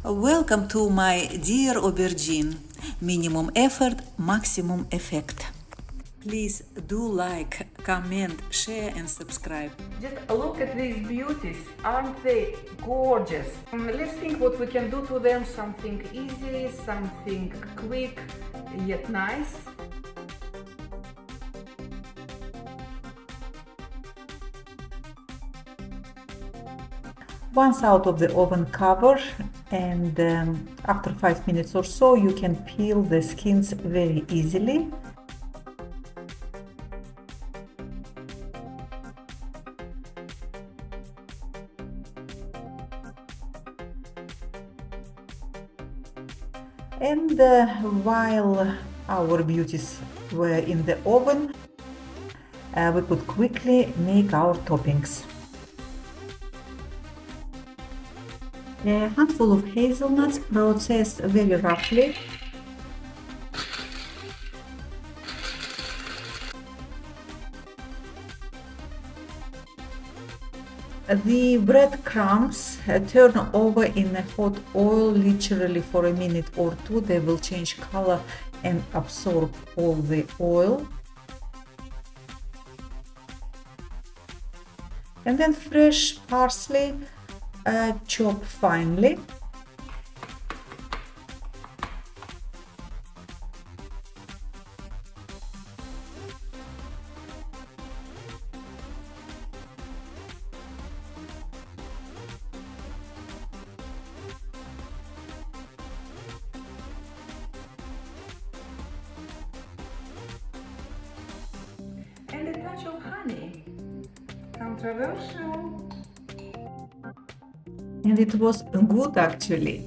Welcome to my dear aubergine. Minimum effort, maximum effect. Please do like, comment, share and subscribe. Just look at these beauties, aren't they gorgeous? Let's think what we can do to them, something easy, something quick, yet nice. Once out of the oven cover, and after 5 minutes or so you can peel the skins very easily. And while our beauties were in the oven, we could quickly make our toppings. A handful of hazelnuts processed very roughly. The breadcrumbs turn over in a hot oil literally for a minute or two. They will change color and absorb all the oil. And then fresh parsley, chop finely. And a touch of honey. Controversial. And it was good actually.